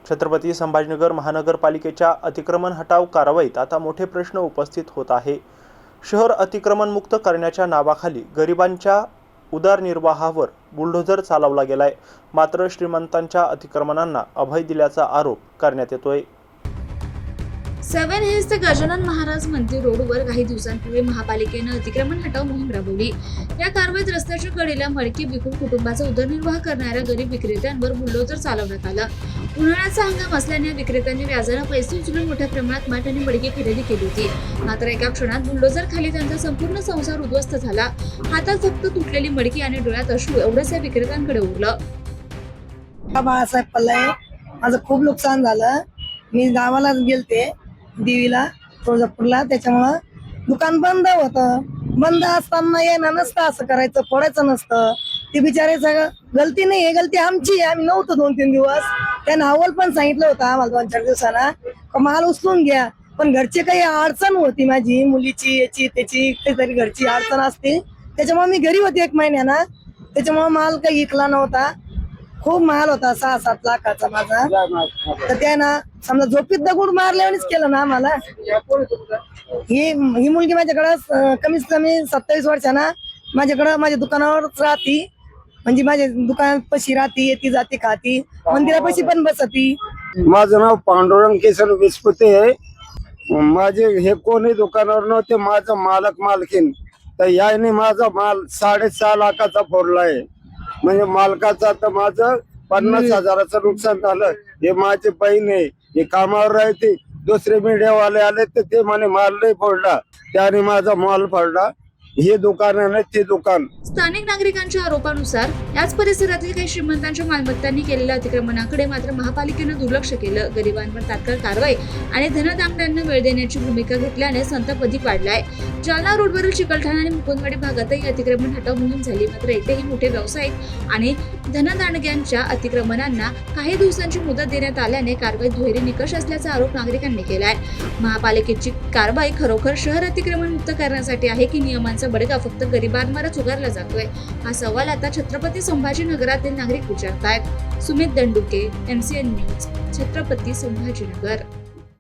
छत्रपती संभाजीनगर महानगरपालिकेच्या अतिक्रमण हटाव कारवाईत आता मोठे प्रश्न उपस्थित होत आहे। शहर अतिक्रमणमुक्त करण्याच्या नावाखाली गरिबांच्या उदरनिर्वाहावर बुलडोझर चालवला गेलाय, मात्र श्रीमंतांच्या अतिक्रमणांना अभय दिल्याचा आरोप करण्यात येतोय। सेव्हन हिल्स ते गजानन महाराज मंदिर रोडवर काही दिवसांपूर्वी महापालिकेनं अतिक्रमण हटाव मोहीम राबवली। या कारवाईत रस्त्याच्या कडेला मडकी विकून कुटुंबाचा उदरनिर्वाह करणाऱ्या गरीब विक्रेत्यांवर बुलडोझर चालवण्यात आलं। उन्हाळ्याचा हंगाम असल्याने विक्रेत्यांनी व्याजानं पैसे उचलून मोठ्या प्रमाणात माठ आणि मडकी खरेदी केली होती। मात्र एका क्षणात बुलडोझर खाली त्यांचा संपूर्ण संसार उद्ध्वस्त झाला। हातात फक्त तुटलेली मडकी आणि डोळ्यात अश्रू एवढंच या विक्रेत्यांकडे उरलं। बाळासाहेब पल्लाय, माझं खूप नुकसान झालं। मी गावाला गेलते देवीला तुळजापूरला, त्याच्यामुळं दुकान बंद होतं। बंद असताना येणं नसतं, असं करायचं, फोडायचं नसतं। ते बिचारे सगळं गलती नाही आहे, गलती आमची आहे। आम्ही नव्हतो 2-3 दिवस, त्यानं अव्वल पण सांगितलं होतं आम्हाला 2-4 दिवसांना का माल उचलून घ्या, पण घरचे काही अडचण होती, माझी मुलीची याची त्याची काहीतरी घरची अडचण असते, त्याच्यामुळे मी घरी होते 1 महिन्यानं, त्याच्यामुळे माल काही विकला नव्हता। खूप माल होता 6-7 लाखाचा माझा। तर त्यानं समजा झोपीत दगड मारल्यानेच केलं ना आम्हाला। ही मुलगी माझ्याकडं कमीत कमी 27 वर्षांना माझ्याकडं माझ्या दुकानावरच राहती, म्हणजे माझ्या दुकानात पशी राहती, येती जाती खाती, मंदिरापाशी पण बसती। माझं नाव पांडुरंग केशर विस्पुते आहे। माझे हे कोणी दुकानावर नव्हते, माझा मालक मालकीन, तर याने माझा माल 6.5 लाखाचा फोडला आहे। म्हणजे मालकाचा तर माझं 50,000चं नुकसान झालं। हे माझी बहीण आहे, हे कामावर राहते। दुसरे मीडियावाले आले तर ते म्हणे माल नाही फोडला, त्याने माझा माल फोडला। हे दुकान आहे, ते दुकान। स्थानिक नागरिकांच्या आरोपानुसार याच परिसरातील काही श्रीमंतांच्या मालमत्तांनी केलेल्या अतिक्रमणाकडे मात्र महापालिकेनं दुर्लक्ष केलं। गरिबांवर तात्काळ कारवाई आणि धनदांड्यांना वेळ देण्याची भूमिका घेतल्याने संताप अधिक वाढलाय। जालना रोडवरील चिकलठाणा आणि मुकुंदवाडी भागातही अतिक्रमण हटाव मोहीम झाली, मात्र येथेही मोठे व्यावसायिक आणि धनदांडग्यांच्या अतिक्रमणांना काही दिवसांची मुदत देण्यात आल्याने कारवाईत दुहेरी निकष असल्याचा आरोप नागरिकांनी केलाय। महापालिकेची कारवाई खरोखर शहर अतिक्रमण मुक्त करण्यासाठी आहे की नियमांचा बडगा फक्त गरिबांवरच उगारला जातोय, हा सवाल आता छत्रपती संभाजीनगरातील नागरिक विचारतायत। Sumit Danduke, MCN news, Chhatrapati Sambhajinagar.